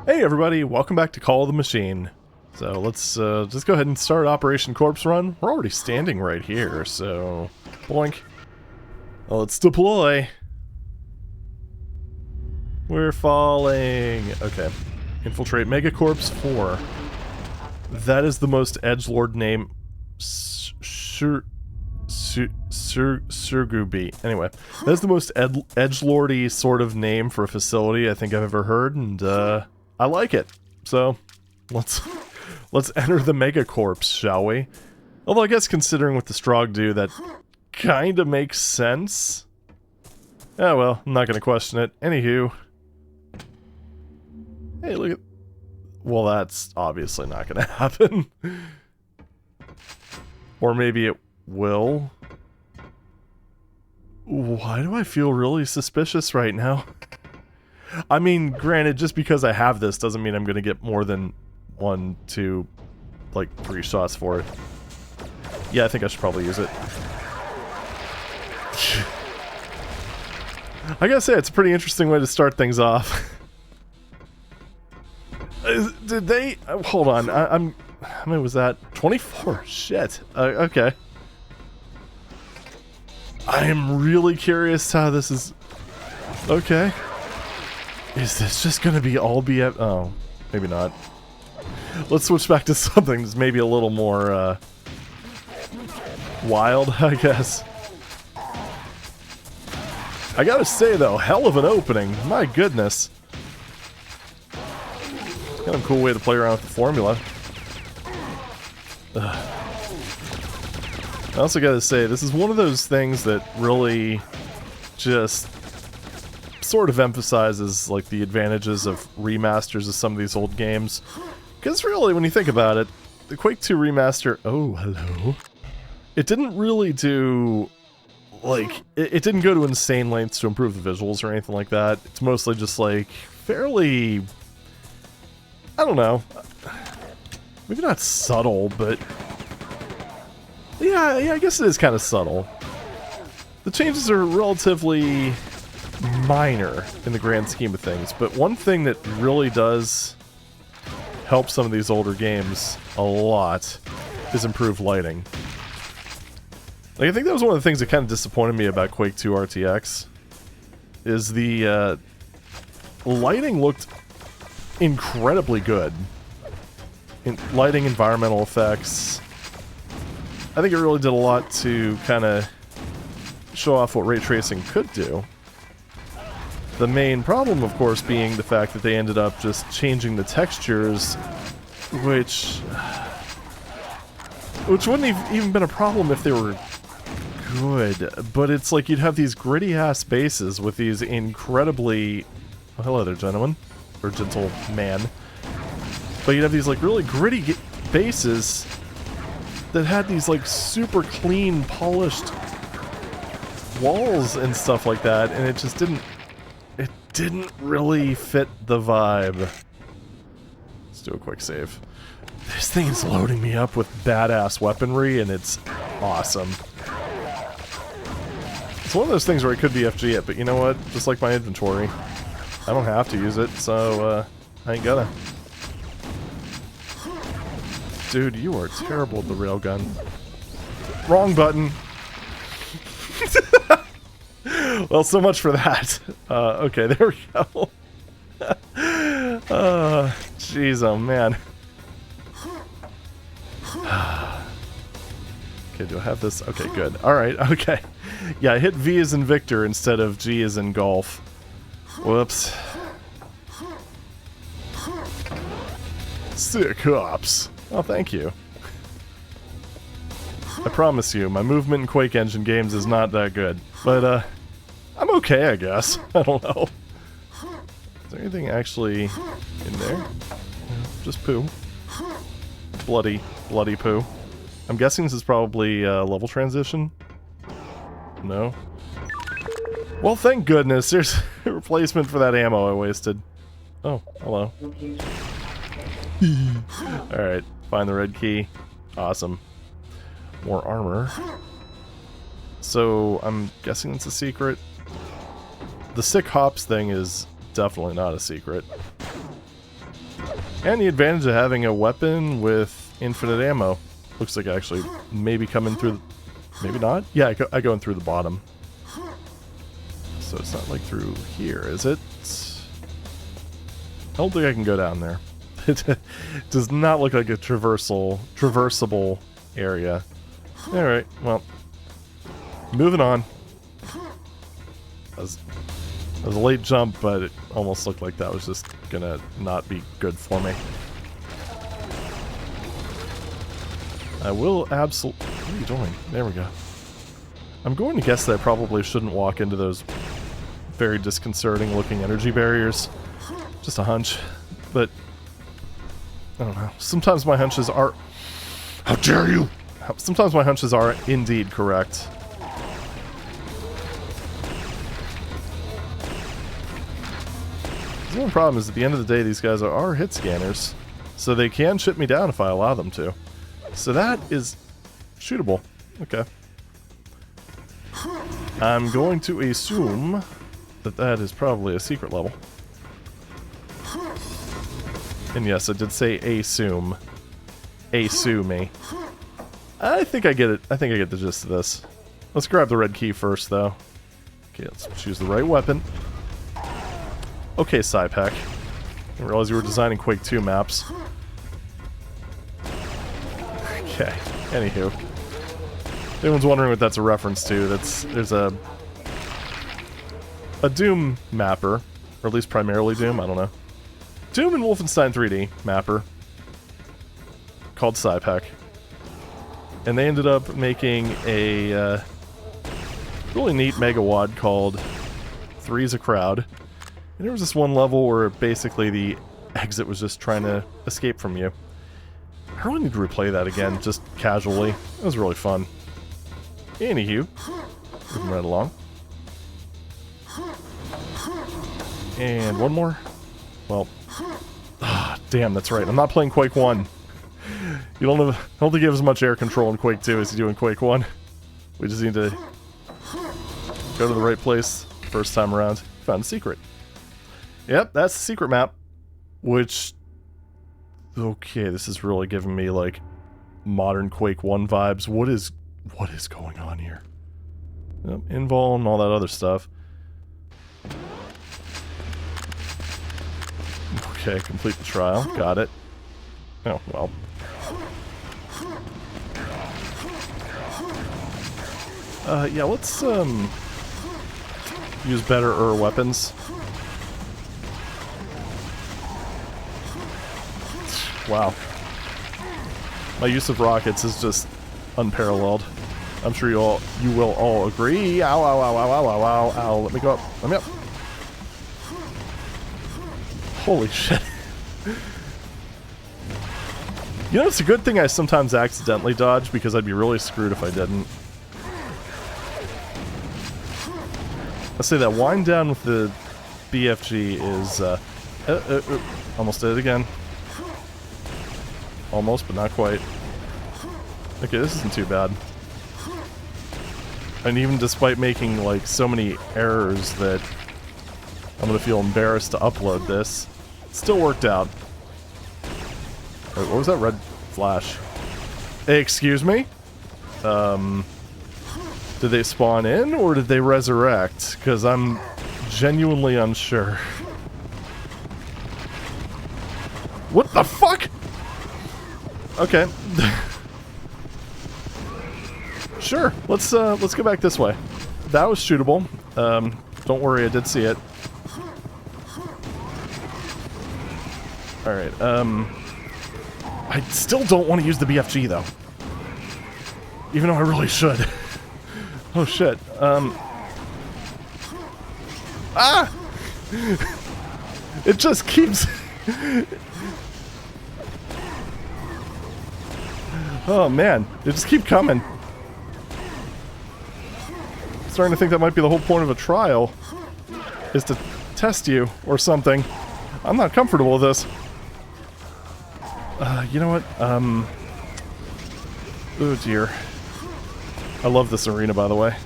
Hey everybody, welcome back to Call of the Machine. So let's just go ahead and start Operation Corpse Run. We're already standing right here, so boink. Well, let's deploy. We're falling. Okay. Infiltrate Megacorpse 4. That is the most edgelord name. Surgubi. Anyway, that's the most edgelordy sort of name for a facility I think I've ever heard, and I like it. So let's enter the Megacorpse, shall we? Although I guess considering what the Strogg do, that kind of makes sense. Oh well, I'm not going to question it. Anywho. Hey, look at... Well, that's obviously not going to happen. Or maybe it will. Why do I feel really suspicious right now? I mean, granted, just because I have this doesn't mean I'm going to get more than 1, 2, like 3 shots for it. Yeah, I think I should probably use it. I gotta say, it's a pretty interesting way to start things off. Did they... hold on, I'm... How many was that? 24? Shit. Okay. I am really curious how this is... Okay. Is this just gonna be all BF... Oh, maybe not. Let's switch back to something that's maybe a little more, wild, I guess. I gotta say, though, hell of an opening. My goodness. Kind of a cool way to play around with the formula. Ugh. I also gotta say, this is one of those things that really just sort of emphasizes like the advantages of remasters of some of these old games. Because really, when you think about it, the Quake 2 remaster... Oh, hello. It didn't really do... like, it didn't go to insane lengths to improve the visuals or anything like that. It's mostly just like, fairly... I don't know. Maybe not subtle, but... Yeah, I guess it is kind of subtle. The changes are relatively minor in the grand scheme of things, but one thing that really does help some of these older games a lot is improved lighting. Like, I think that was one of the things that kind of disappointed me about Quake 2 RTX, is the lighting looked incredibly good. Lighting, environmental effects. I think it really did a lot to kind of show off what ray tracing could do. The main problem, of course, being the fact that they ended up just changing the textures, which wouldn't have even been a problem if they were good. But it's like you'd have these gritty-ass bases with these incredibly... Oh, hello there, gentlemen. Or gentle man. But you'd have these, like, really gritty bases that had these, like, super clean, polished walls and stuff like that, and it just didn't... It didn't really fit the vibe. Let's do a quick save. This thing is loading me up with badass weaponry, and it's awesome. It's one of those things where I could BFG it, but you know what? Just like my inventory, I don't have to use it, so I ain't gonna. Dude, you are terrible at the railgun. Wrong button. Well, so much for that. Okay, there we go. Jeez, oh man. Okay, do I have this? Okay, good. Alright, okay. Yeah, I hit V as in Victor instead of G as in golf. Whoops. Sick hops. Oh, thank you. I promise you, my movement in Quake Engine games is not that good. But, I'm okay, I guess. I don't know. Is there anything actually in there? Just poo. Bloody poo. I'm guessing this is probably level transition? No? Well, thank goodness. There's a replacement for that ammo I wasted. Oh, hello. Alright, find the red key. Awesome. More armor. So, I'm guessing it's a secret. The sick hops thing is definitely not a secret. And the advantage of having a weapon with infinite ammo. Looks like I actually maybe coming through... Maybe not? Yeah, I go in through the bottom. So it's not like through here, is it? I don't think I can go down there. It does not look like a traversable area. Alright, well. Moving on. That was a late jump, but it almost looked like that was just gonna not be good for me. I will absolutely... What are you doing? There we go. I'm going to guess that I probably shouldn't walk into those very disconcerting looking energy barriers. Just a hunch. But, I don't know. Sometimes my hunches are... How dare you! Sometimes my hunches are indeed correct. The only problem is at the end of the day, these guys are hit scanners. So they can chip me down if I allow them to. So that is shootable. Okay. I'm going to assume that that is probably a secret level. And yes, I did say assume. Assume me. I think I get it. I think I get the gist of this. Let's grab the red key first, though. Okay, let's choose the right weapon. Okay, Psypack. Didn't realize you were designing Quake 2 maps. Okay, anywho. If anyone's wondering what that's a reference to, there's a Doom mapper, or at least primarily Doom, I don't know. Doom and Wolfenstein 3D mapper called Psypack. And they ended up making a really neat megawad called Three's a Crowd. And there was this one level where basically the exit was just trying to escape from you. I really need to replay that again, just casually. It was really fun. Anywho, moving right along. And one more. Well, damn, that's right. I'm not playing Quake 1. You don't think you have as much air control in Quake 2 as you do in Quake 1. We just need to go to the right place first time around. Found a secret. Yep, that's the secret map. Which... Okay, this is really giving me, like, modern Quake 1 vibes. What is going on here? Yep, invul and all that other stuff. Okay, complete the trial. Got it. Oh, well. Yeah, let's, use better weapons. Wow. My use of rockets is just unparalleled. I'm sure you will all agree. Ow, ow, ow, ow, ow, ow, ow, ow. Let me go up. Let me up. Holy shit. You know, it's a good thing I sometimes accidentally dodge, because I'd be really screwed if I didn't. Let's say that wind down with the BFG is, almost did it again. Almost, but not quite. Okay, this isn't too bad. And even despite making, like, so many errors that I'm gonna feel embarrassed to upload this, it still worked out. Wait, what was that red flash? Hey, excuse me? Did they spawn in, or did they resurrect? Because I'm genuinely unsure. What the fuck? Okay. Sure, let's go back this way. That was shootable. Don't worry, I did see it. Alright, I still don't want to use the BFG, though. Even though I really should. Oh, shit. Ah! It just keeps... Oh, man. They just keep coming. I'm starting to think that might be the whole point of a trial. Is to test you, or something. I'm not comfortable with this. You know what? Oh, dear. I love this arena, by the way.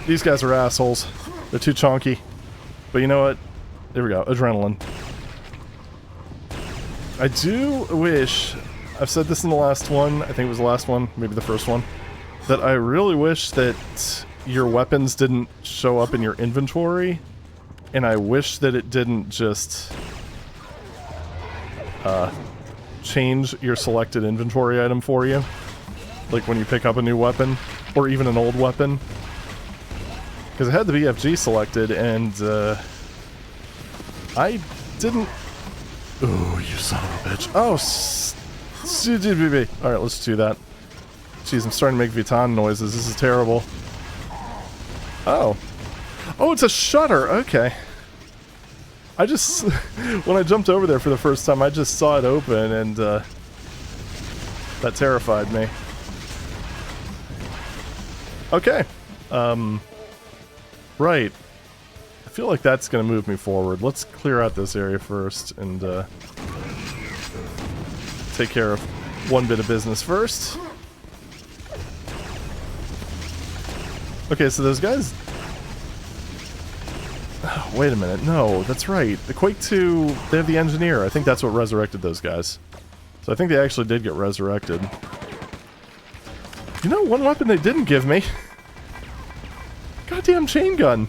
These guys are assholes. They're too chonky. But you know what? There we go. Adrenaline. I do wish, I've said this in the last one, I think it was the last one, maybe the first one, that I really wish that your weapons didn't show up in your inventory, and I wish that it didn't just change your selected inventory item for you, like when you pick up a new weapon, or even an old weapon. Because it had the BFG selected, and I didn't... Ooh, you son of a bitch. Oh, alright, let's do that. Jeez, I'm starting to make Vuitton noises. This is terrible. Oh. Oh, it's a shutter. Okay. I just... when I jumped over there for the first time, I just saw it open, and that terrified me. Okay. Right. I feel like that's going to move me forward. Let's clear out this area first and take care of one bit of business first. Okay, so those guys... Oh, wait a minute. No, that's right. The Quake 2, they have the engineer. I think that's what resurrected those guys. So I think they actually did get resurrected. You know, one weapon they didn't give me. Goddamn chain gun.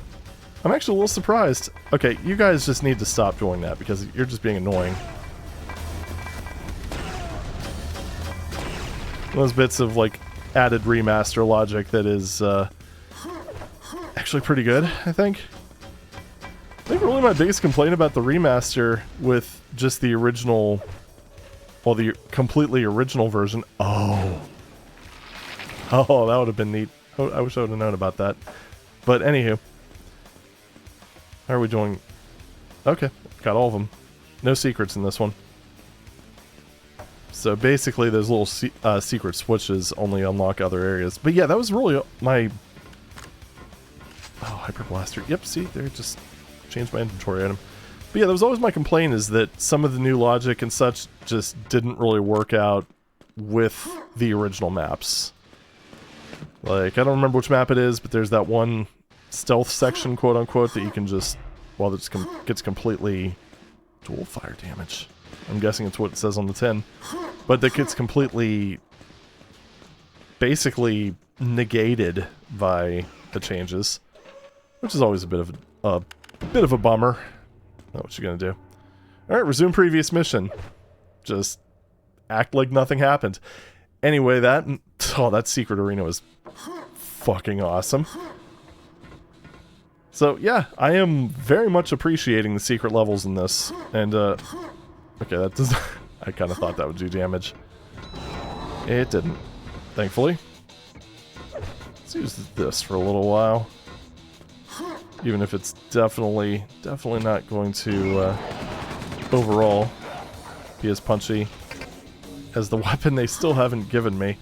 I'm actually a little surprised. Okay, you guys just need to stop doing that because you're just being annoying. Those bits of, like, added remaster logic that is, actually pretty good, I think. I think really my biggest complaint about the remaster with just the original, well, the completely original version. Oh. Oh, that would have been neat. Oh, I wish I would have known about that. But anywho. How are we doing? Okay, got all of them. No secrets in this one. So basically those little secret switches only unlock other areas. But yeah, that was really my... Oh, Hyper Blaster. Yep, see, there, just changed my inventory item. But yeah, that was always my complaint, is that some of the new logic and such just didn't really work out with the original maps. Like, I don't remember which map it is, but there's that one stealth section, quote-unquote, that you can just... Well, it just gets completely... Dual fire damage. I'm guessing it's what it says on the tin. But that gets completely... basically negated by the changes. Which is always a bit of a bummer. Not what you're gonna do. Alright, resume previous mission. Just act like nothing happened. Anyway, that secret arena was fucking awesome. So, yeah, I am very much appreciating the secret levels in this. And, okay, that does... I kind of thought that would do damage. It didn't, thankfully. Let's use this for a little while. Even if it's definitely not going to, overall, be as punchy as the weapon they still haven't given me.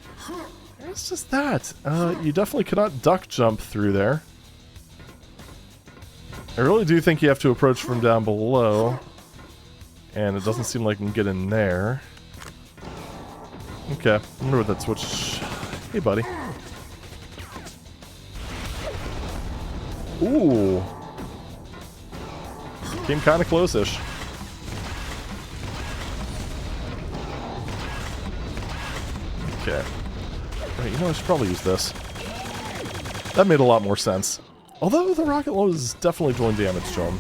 It's just that. You definitely cannot duck jump through there. I really do think you have to approach from down below. And it doesn't seem like I can get in there. Okay, I wonder what that switch... Hey, buddy. Ooh. Came kind of close-ish. Okay. Right, you know, I should probably use this. That made a lot more sense. Although the rocket load is definitely doing damage to him.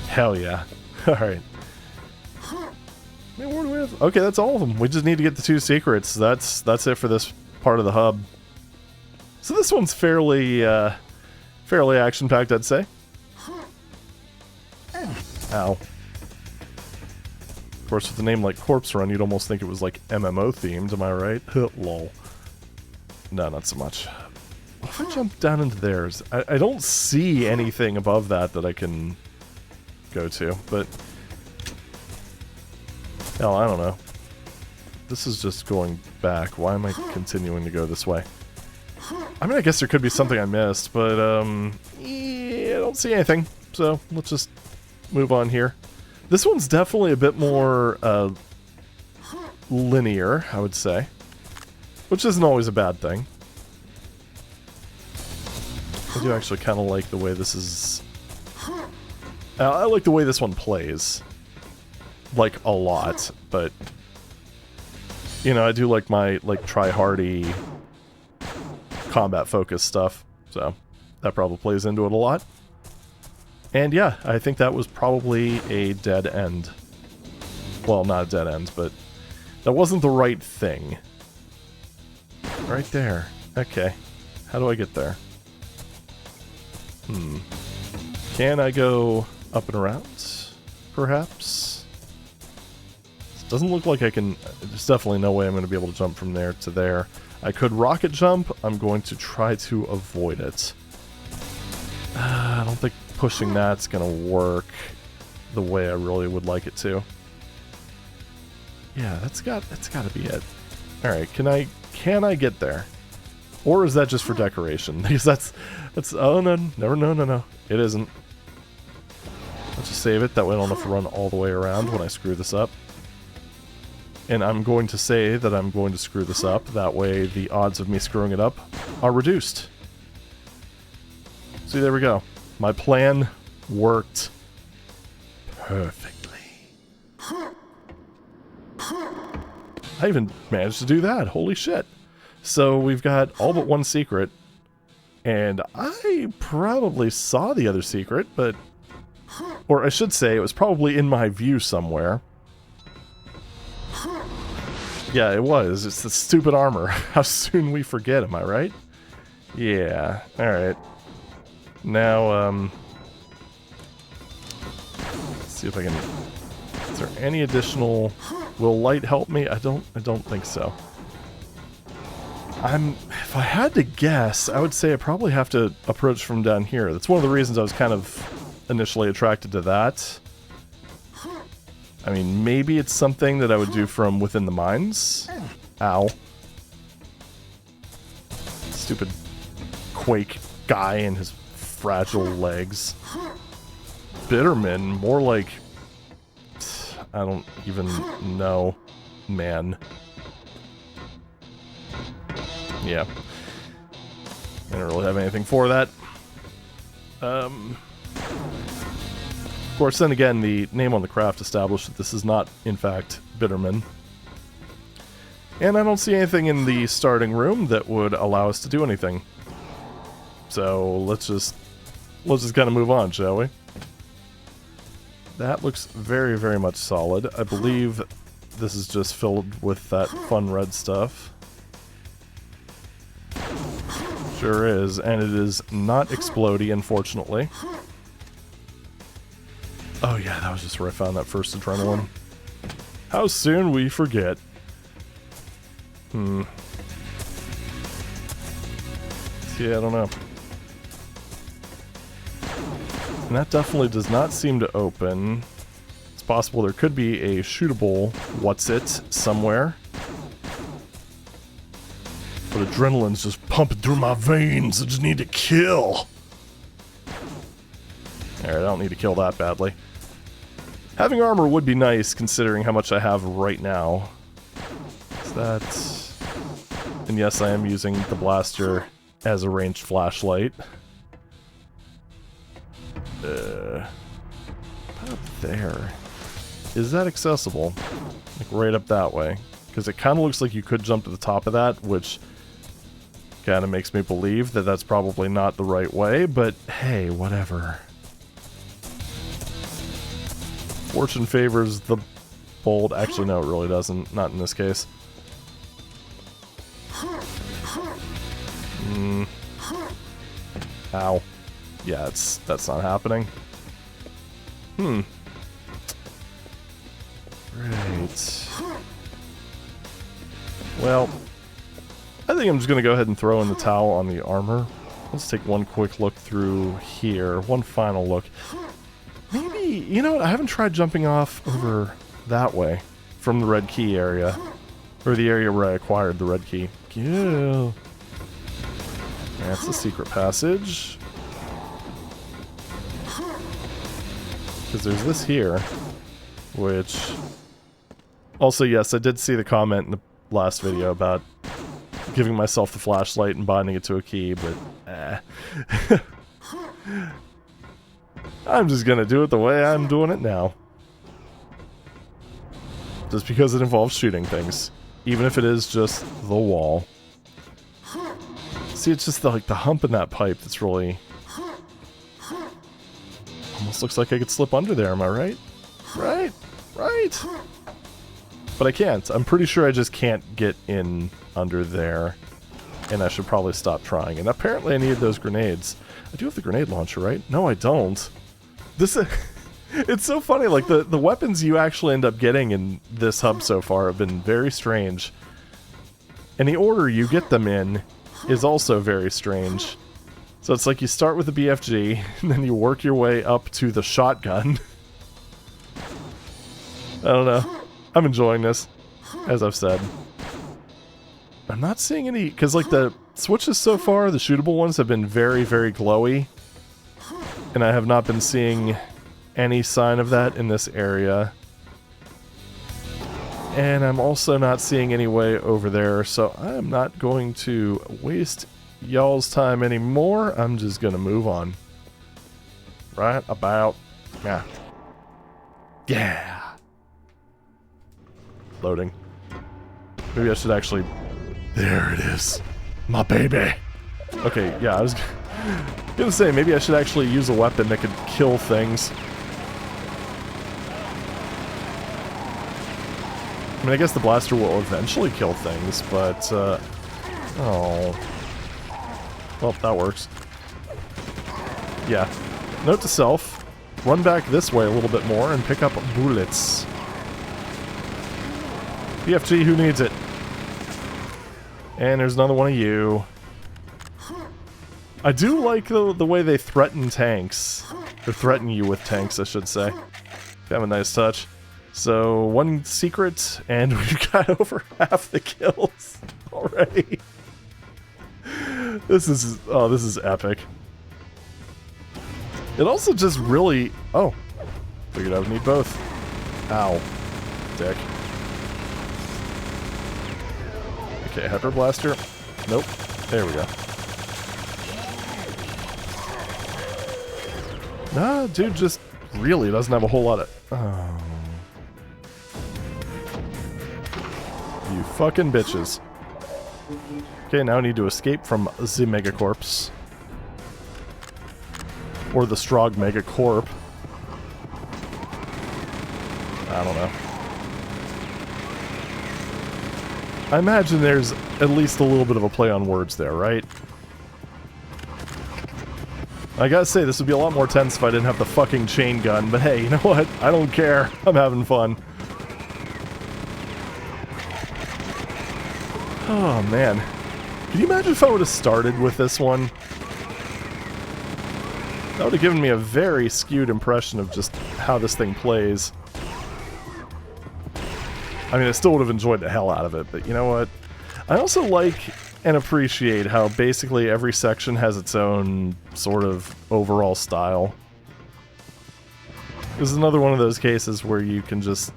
Hell yeah. Alright. What do we have? Okay, that's all of them. We just need to get the 2 secrets. That's it for this part of the hub. So this one's fairly action-packed, I'd say. Ow. Of course, with a name like Corpse Run, you'd almost think it was like MMO-themed, am I right? Lol. No, not so much. If I jump down into theirs, I don't see anything above that I can go to, but... Hell, I don't know. This is just going back. Why am I continuing to go this way? I mean, I guess there could be something I missed, but, yeah, I don't see anything. So, let's just move on here. This one's definitely a bit more, linear, I would say. Which isn't always a bad thing. I do actually kind of like the way this is I like the way this one plays. Like, a lot, but... You know, I do like my, like, try-hardy combat-focused stuff, so that probably plays into it a lot. And yeah, I think that was probably a dead end. Well, not a dead end, but that wasn't the right thing. Right there. Okay. How do I get there? Can I go up and around? Perhaps? It doesn't look like I can... There's definitely no way I'm going to be able to jump from there to there. I could rocket jump. I'm going to try to avoid it. I don't think pushing that's going to work the way I really would like it to. Yeah, that's got to be it. All right, can I get there? Or is that just for decoration? Because that's oh no, no. It isn't. Let's just save it. That way I don't have to run all the way around when I screw this up. And I'm going to say that I'm going to screw this up. That way the odds of me screwing it up are reduced. See, there we go. My plan worked perfectly. I even managed to do that. Holy shit. So we've got all but one secret. And I probably saw the other secret, but... Or I should say, it was probably in my view somewhere. Yeah, it was. It's the stupid armor. How soon we forget, am I right? Yeah. Alright. Now, let's see if I can... Is there any additional... Will light help me? I don't think so. If I had to guess, I would say I probably have to approach from down here. That's one of the reasons I was kind of initially attracted to that. I mean, maybe it's something that I would do from within the mines. Ow. Stupid Quake guy and his fragile legs. Bitterman, more like... I don't even know. Man. Yeah. I don't really have anything for that. Of course, then again, the name on the craft established that this is not, in fact, Bitterman. And I don't see anything in the starting room that would allow us to do anything. So, let's just kind of move on, shall we? That looks very, very much solid. I believe this is just filled with that fun red stuff. Sure is, and it is not explodey, unfortunately. Oh yeah, that was just where I found that first adrenaline. How soon we forget. Yeah, I don't know. And that definitely does not seem to open. It's possible there could be a shootable what's-it somewhere. But adrenaline's just pumping through my veins. I just need to kill. Alright, I don't need to kill that badly. Having armor would be nice, considering how much I have right now. Is that... And yes, I am using the blaster as a ranged flashlight. Up there. Is that accessible? Like right up that way? Because it kind of looks like you could jump to the top of that, which kind of makes me believe that that's probably not the right way, but hey, whatever. Fortune favors the bold. Actually, no, it really doesn't. Not in this case. Ow. Yeah, that's not happening. Right. Well, I think I'm just going to go ahead and throw in the towel on the armor. Let's take one quick look through here. One final look. Maybe, you know what, I haven't tried jumping off over that way from the red key area. Or the area where I acquired the red key. Yeah. That's the secret passage. Because there's this here, which... Also, yes, I did see the comment in the last video about giving myself the flashlight and binding it to a key, but I'm just gonna do it the way I'm doing it now. Just because it involves shooting things. Even if it is just the wall. See, it's just the, like, the hump in that pipe that's really... Almost looks like I could slip under there, am I right? Right? Right! But I can't. I'm pretty sure I just can't get in under there. And I should probably stop trying. And apparently I needed those grenades. I do have the grenade launcher, right? No, I don't. This it's so funny, like, the weapons you actually end up getting in this hub so far have been very strange. And the order you get them in is also very strange. So it's like you start with the BFG, and then you work your way up to the shotgun. I don't know. I'm enjoying this, as I've said. I'm not seeing any, because like the switches so far, the shootable ones have been very, very glowy. And I have not been seeing any sign of that in this area. And I'm also not seeing any way over there, so I'm not going to waste y'all's time anymore. I'm just gonna move on. Right about... yeah. Yeah! Loading. Maybe I should actually... There it is. My baby! Okay, yeah, I was gonna say, maybe I should actually use a weapon that could kill things. I mean, I guess the blaster will eventually kill things, but, oh. Well, that works. Yeah. Note to self, run back this way a little bit more and pick up bullets. BFG, who needs it? And there's another one of you. I do like the way they threaten tanks. Or threaten you with tanks, I should say. They have a nice touch. So, one secret, and we've got over half the kills already. This is epic. It also just really... Oh. Figured I would need both. Ow. Dick. Okay, Hyper Blaster. Nope. There we go. Nah, dude just really doesn't have a whole lot of... Oh. You fucking bitches. Okay, now I need to escape from the Megacorps. Or the Strog Megacorp. I don't know. I imagine there's at least a little bit of a play on words there, right? I gotta say, this would be a lot more tense if I didn't have the fucking chain gun, but hey, you know what? I don't care. I'm having fun. Oh, man. Can you imagine if I would have started with this one? That would have given me a very skewed impression of just how this thing plays. I mean, I still would have enjoyed the hell out of it, but you know what? I also like and appreciate how basically every section has its own sort of overall style. This is another one of those cases where you can just...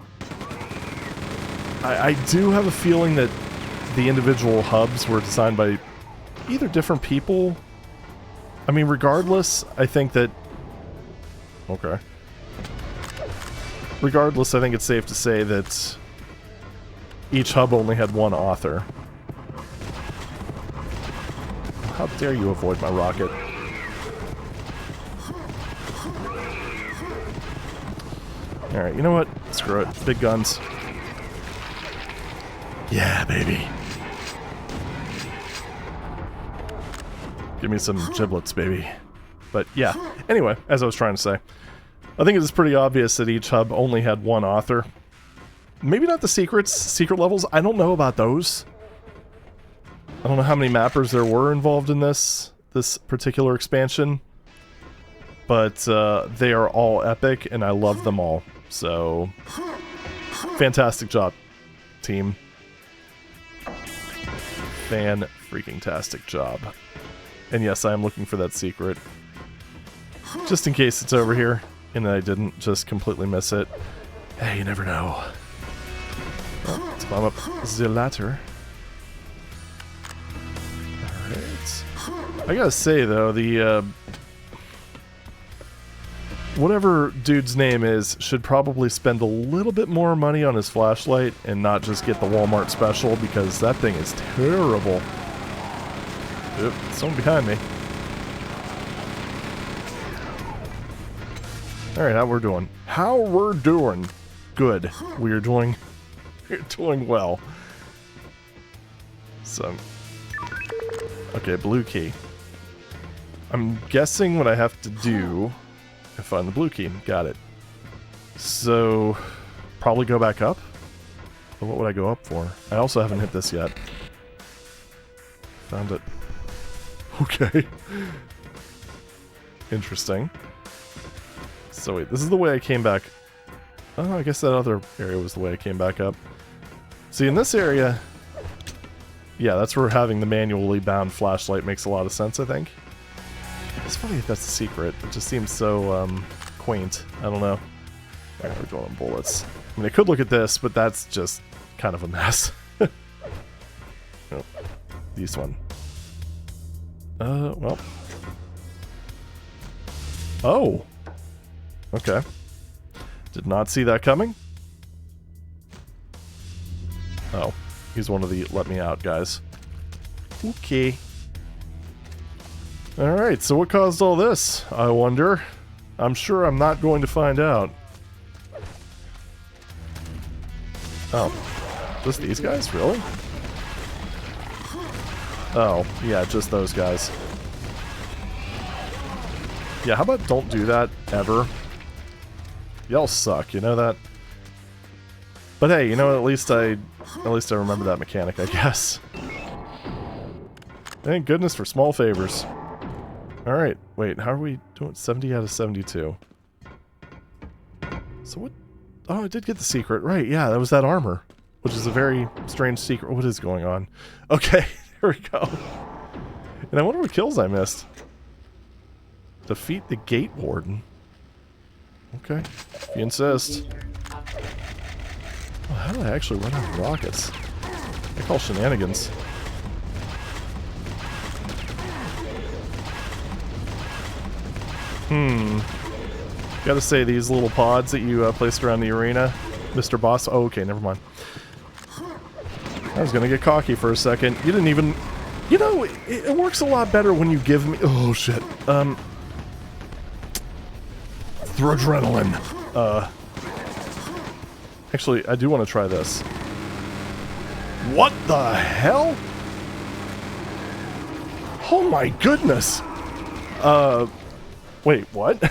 I do have a feeling that the individual hubs were designed by either different people. I mean, regardless, I think that... Okay. Regardless, I think it's safe to say that each hub only had one author. How dare you avoid my rocket? Alright, you know what? Screw it. Big guns. Yeah, baby. Give me some giblets, baby. But yeah, anyway, as I was trying to say, I think it is pretty obvious that each hub only had one author. Maybe not the secret levels. I don't know about those. I don't know how many mappers there were involved in this particular expansion. But they are all epic, and I love them all. So, fantastic job, team. Fan-freaking-tastic job. And yes, I am looking for that secret. Just in case it's over here, and I didn't just completely miss it. Hey, you never know. Well, let's climb up the ladder. Alright. I gotta say, though, the whatever dude's name is should probably spend a little bit more money on his flashlight and not just get the Walmart special, because that thing is terrible. Oop, someone behind me. Alright, how we're doing? How we're doing? Good. We're doing well. So, okay, blue key. I'm guessing what I have to do to find the blue key. Got it. So, probably go back up? But what would I go up for? I also haven't hit this yet. Found it. Okay. Interesting. So wait, this is the way I came back. Oh, I guess that other area was the way I came back up. See, in this area... Yeah, that's where having the manually bound flashlight makes a lot of sense, I think. It's funny if that's a secret. It just seems so, quaint. I don't know. Alright, we're going on bullets. I mean, I could look at this, but that's just kind of a mess. Oh, this one. Well. Oh! Okay. Did not see that coming. Oh. He's one of the let me out guys. Okay. Alright, so what caused all this, I wonder? I'm sure I'm not going to find out. Oh. Just these guys? Really? Oh, yeah, just those guys. Yeah, how about don't do that, ever? Y'all suck, you know that? But hey, you know, at least I remember that mechanic, I guess. Thank goodness for small favors. Alright, wait, how are we doing? 70 out of 72. So what? Oh, I did get the secret. Right, yeah, that was that armor. Which is a very strange secret. What is going on? Okay, there we go. And I wonder what kills I missed. Defeat the gate warden. Okay, if you insist. Well, how did I actually run out of rockets? I call shenanigans. Gotta say, these little pods that you placed around the arena, Mr. Boss. Oh, okay, never mind. I was gonna get cocky for a second. You didn't even... You know, it works a lot better when you give me... Oh, shit. Through adrenaline. Actually, I do want to try this. What the hell? Oh my goodness! Wait, what?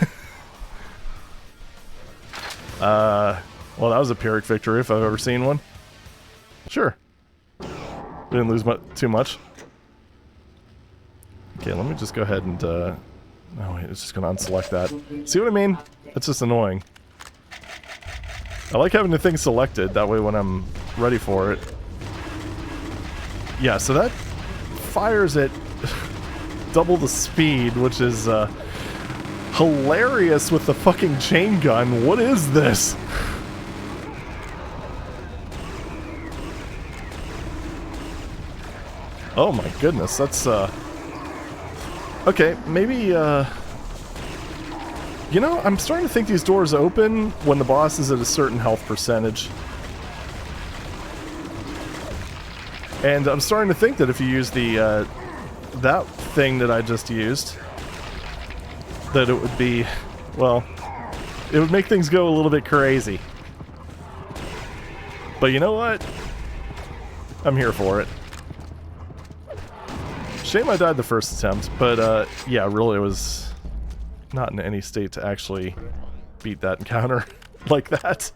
Well, that was a Pyrrhic victory if I've ever seen one. Sure. Didn't lose too much. Okay, let me just go ahead and, oh wait, it's just gonna unselect that. See what I mean? It's just annoying. I like having the thing selected, that way when I'm ready for it. Yeah, so that fires at double the speed, which is, hilarious with the fucking chain gun. What is this? Oh my goodness, that's, okay, maybe, you know, I'm starting to think these doors open when the boss is at a certain health percentage. And I'm starting to think that if you use the, that thing that I just used, that it would be, well, it would make things go a little bit crazy. But you know what? I'm here for it. Shame I died the first attempt, but, yeah, really was not in any state to actually beat that encounter like that.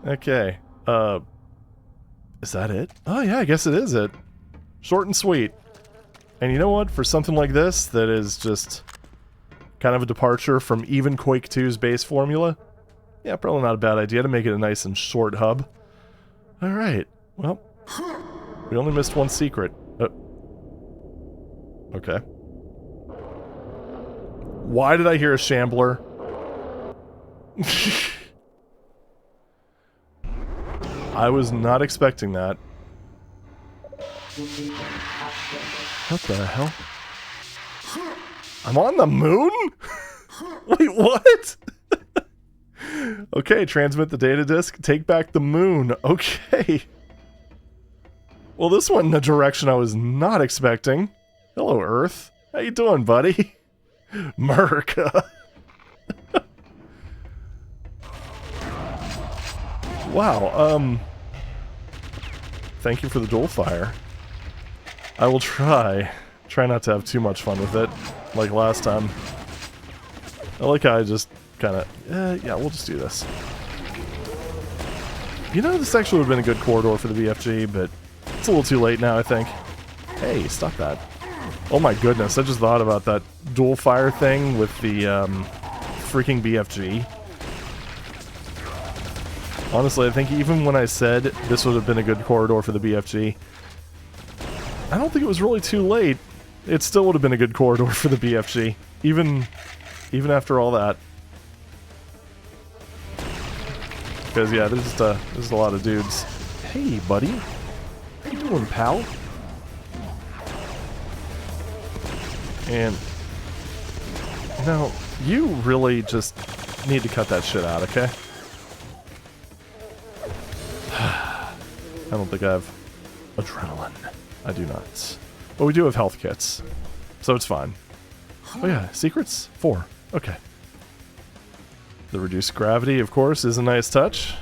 Okay, is that it? Oh yeah, I guess it is it. Short and sweet. And you know what? For something like this, that is just kind of a departure from even Quake 2's base formula, yeah, probably not a bad idea to make it a nice and short hub. Alright, well, we only missed one secret. Okay. Why did I hear a shambler? I was not expecting that. What the hell? I'm on the moon? Wait, what? Okay, transmit the data disk, take back the moon. Okay. Well, this went in a direction I was not expecting. Hello, Earth. How you doing, buddy? America. Wow, thank you for the dual fire. I will try not to have too much fun with it, like last time. I like how I just kind of, yeah, we'll just do this. You know, this actually would have been a good corridor for the BFG, but it's a little too late now, I think. Hey, stop that. Oh my goodness, I just thought about that dual fire thing with the, freaking BFG. Honestly, I think even when I said this would have been a good corridor for the BFG, I don't think it was really too late. It still would have been a good corridor for the BFG, even after all that. Because yeah, there's a lot of dudes. Hey, buddy, how you doing, pal? And you know, you really just need to cut that shit out, okay? I don't think I have adrenaline. I do not. But we do have health kits, so it's fine. Oh yeah, secrets? 4. Okay. The reduced gravity, of course, is a nice touch.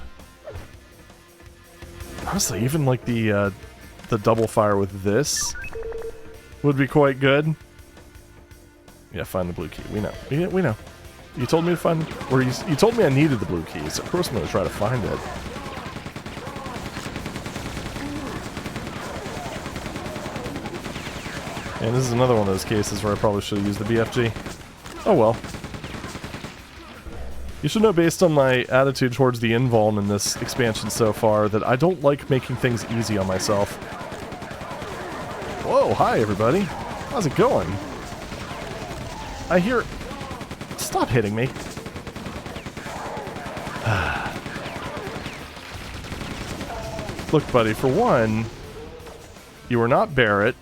Honestly, even like the double fire with this would be quite good. Yeah, find the blue key. We know. We know. You told me to find, or you told me I needed the blue keys. Of course I'm going to try to find it. And this is another one of those cases where I probably should have used the BFG. Oh well. You should know, based on my attitude towards the invuln in this expansion so far, that I don't like making things easy on myself. Whoa, hi everybody. How's it going? I hear... Stop hitting me. Look, buddy, for one, you were not Barrett.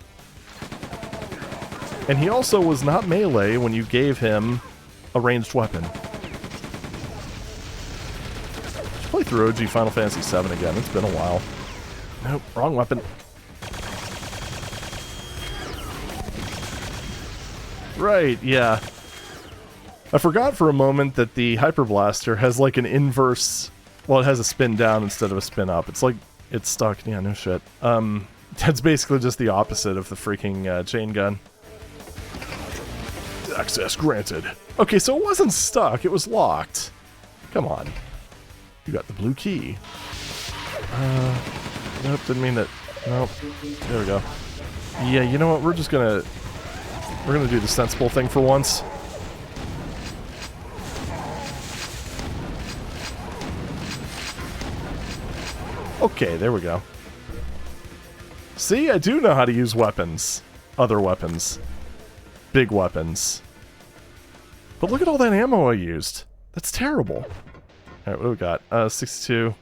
And he also was not melee when you gave him a ranged weapon. Should play through OG Final Fantasy VII again. It's been a while. Nope, wrong weapon. Right, yeah. I forgot for a moment that the Hyper Blaster has like an inverse... Well, it has a spin down instead of a spin up. It's like... It's stuck. Yeah, no shit. That's basically just the opposite of the freaking chain gun. Access granted. Okay, so it wasn't stuck, it was locked. Come on. You got the blue key. Nope, didn't mean that. Nope. There we go. Yeah, you know what, we're gonna do the sensible thing for once. Okay, there we go. See, I do know how to use weapons. Other weapons. Big weapons. But look at all that ammo I used. That's terrible. Alright, what do we got? 62.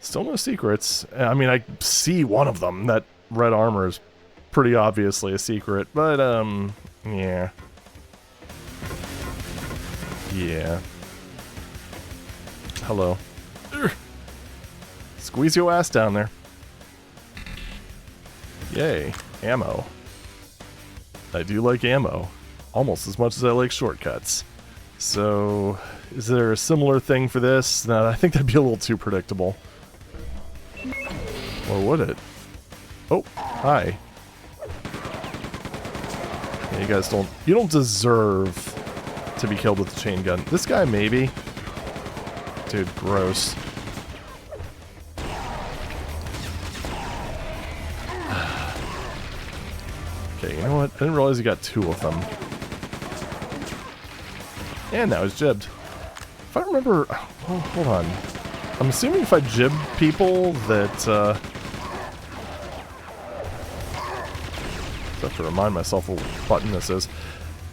Still no secrets. I mean, I see one of them. That red armor is pretty obviously a secret. But, yeah. Yeah. Hello. Urgh. Squeeze your ass down there. Yay. Ammo. I do like ammo. Almost as much as I like shortcuts. So, is there a similar thing for this? No, I think that'd be a little too predictable. Or would it? Oh, hi. Yeah, you guys don't... You don't deserve to be killed with a chain gun. This guy, maybe. Dude, gross. Okay, you know what? I didn't realize you got 2 of them. And now he's jibbed. If I remember... Oh, hold on. I'm assuming if I jib people that, I have to remind myself what button this is.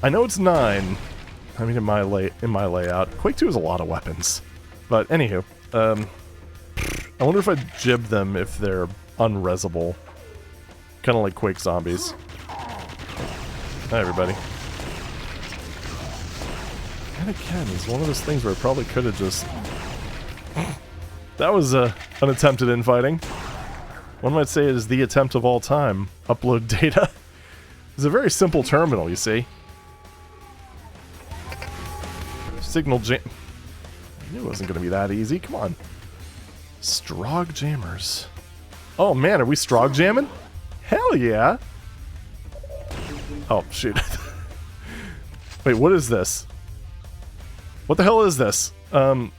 I know it's 9. I mean, in my layout. Quake 2 has a lot of weapons. But, anywho. I wonder if I jib them if they're unresable. Kind of like Quake zombies. Hi, everybody. That again is one of those things where I probably could have just... That was an attempted infighting. One might say it is the attempt of all time. Upload data. It's a very simple terminal, you see. Signal jam... I knew it wasn't going to be that easy. Come on. Strog jammers. Oh man, are we strog jamming? Hell yeah! Oh, shoot. Wait, what is this? What the hell is this? Is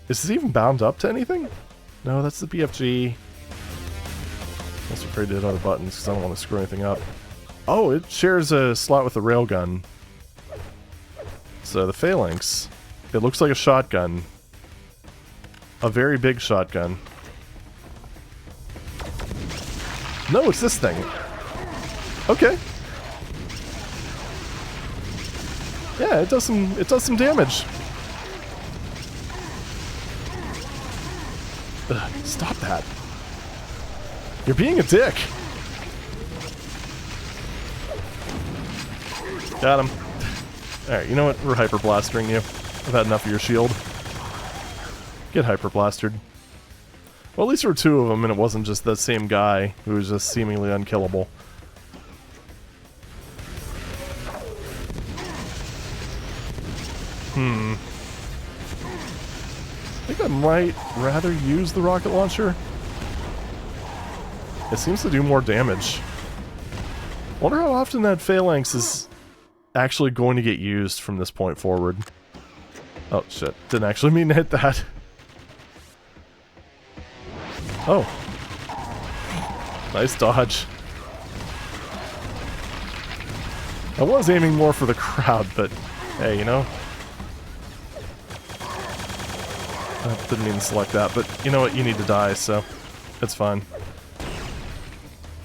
this even bound up to anything? No, that's the BFG. Must be afraid to hit other buttons because I don't want to screw anything up. Oh, it shares a slot with the railgun. So the phalanx. It looks like a shotgun. A very big shotgun. No, it's this thing. Okay. Yeah, it does some damage. Ugh, stop that. You're being a dick. Got him. Alright, you know what? We're hyper blastering you. I've had enough of your shield. Get hyper blastered. Well, at least there were two of them, and it wasn't just the same guy who was just seemingly unkillable. I think I might rather use the rocket launcher. It seems to do more damage. Wonder how often that phalanx is actually going to get used from this point forward. Oh shit, didn't actually mean to hit that. Oh. Nice dodge. I was aiming more for the crowd, but hey, you know. I didn't mean to select that, but you know what? You need to die, so it's fine.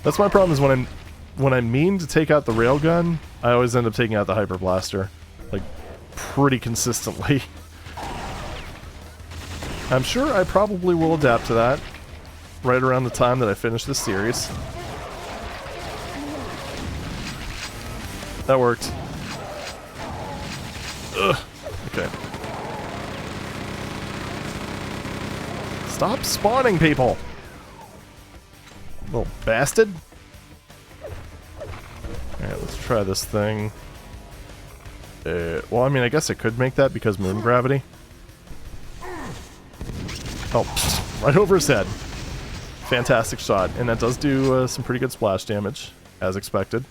That's my problem, is when I mean to take out the railgun, I always end up taking out the hyper blaster, like pretty consistently. I'm sure I probably will adapt to that right around the time that I finish this series. That worked. Ugh. Okay. Stop spawning people! Little bastard. Alright, let's try this thing. Well, I mean, I guess I could make that because moon gravity. Oh, right over his head. Fantastic shot. And that does do some pretty good splash damage, as expected.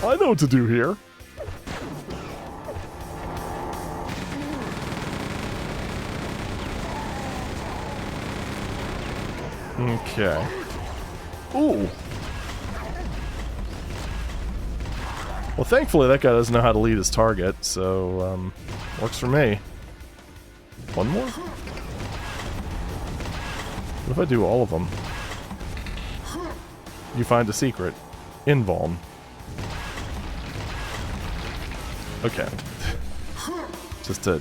I know what to do here. Okay. Ooh. Well, thankfully that guy doesn't know how to lead his target, so, works for me. One more? What if I do all of them? You find a secret. Invuln. Okay. Just to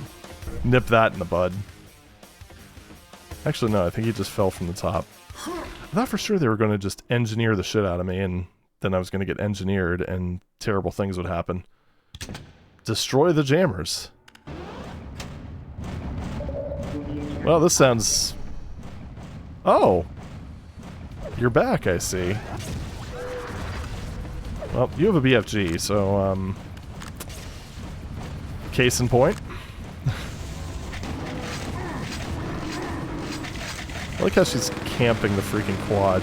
nip that in the bud. Actually, no, I think he just fell from the top. I thought for sure they were going to just engineer the shit out of me, and then I was going to get engineered, and terrible things would happen. Destroy the jammers. Well, this sounds... Oh! You're back, I see. Well, you have a BFG, so, case in point. I like how she's camping the freaking quad.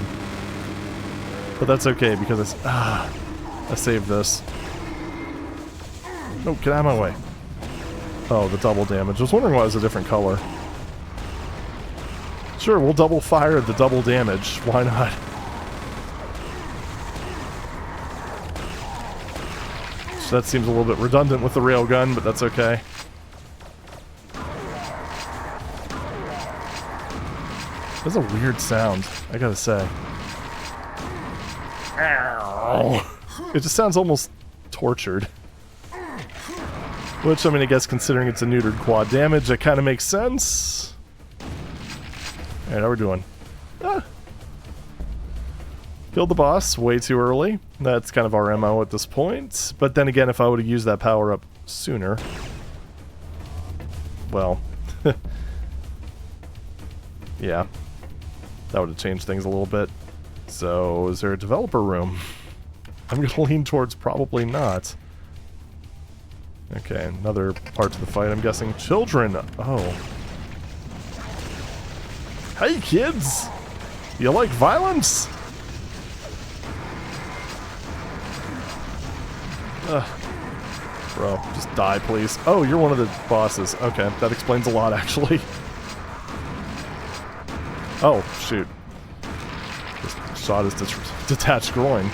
But that's okay, because I saved this. No, get out of my way. Oh, the double damage. I was wondering why it was a different color. Sure, we'll double fire the double damage. Why not? So that seems a little bit redundant with the railgun, but that's okay. That's a weird sound, I gotta say. Ow. It just sounds almost tortured. Which, I mean, I guess considering it's a neutered quad damage, that kind of makes sense. Alright, how we doing? Ah. Killed the boss way too early. That's kind of our MO at this point. But then again, if I would have used that power-up sooner... Well... yeah. That would have changed things a little bit. So, is there a developer room? I'm going to lean towards probably not. Okay, another part to the fight, I'm guessing. Children! Oh. Hey, kids! You like violence? Bro, just die, please. Oh, you're one of the bosses. Okay, that explains a lot, actually. Oh, shoot. Just shot his detached groin.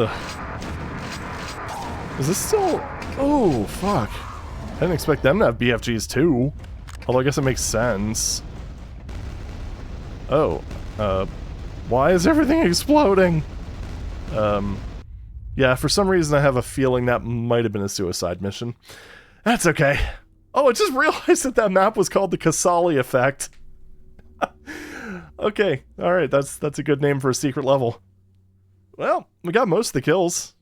Ugh. Is this still... Oh, fuck. I didn't expect them to have BFGs too. Although I guess it makes sense. Oh, why is everything exploding? Yeah, for some reason I have a feeling that might have been a suicide mission. That's okay. Oh, I just realized that that map was called the Casali Effect. Okay, alright, that's a good name for a secret level. Well, we got most of the kills.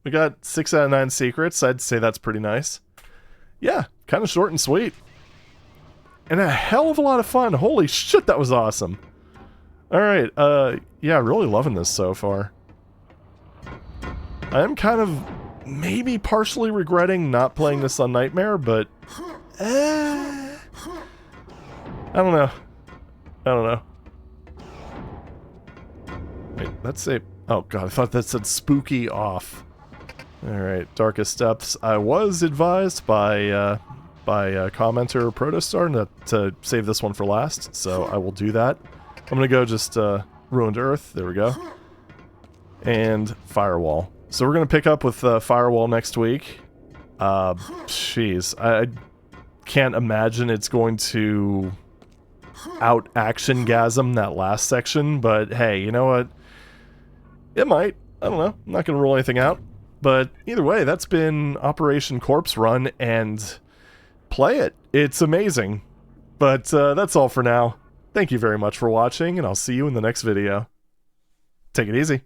We got 6 out of 9 secrets. I'd say that's pretty nice. Yeah, kind of short and sweet. And a hell of a lot of fun. Holy shit, that was awesome. Alright, yeah, really loving this so far. I am kind of maybe partially regretting not playing this on Nightmare, but... I don't know. I don't know. Wait, let's say... Oh god, I thought that said spooky off. Alright, Darkest Depths. I was advised by commenter Protostar to save this one for last, so I will do that. I'm gonna go just Ruined Earth, there we go. And Firewall. So we're gonna pick up with Firewall next week. Jeez, I can't imagine it's going to out-action-gasm that last section, but hey, you know what? It might. I don't know. I'm not going to rule anything out. But either way, that's been Operation Corpse Run, and play it. It's amazing. But that's all for now. Thank you very much for watching, and I'll see you in the next video. Take it easy.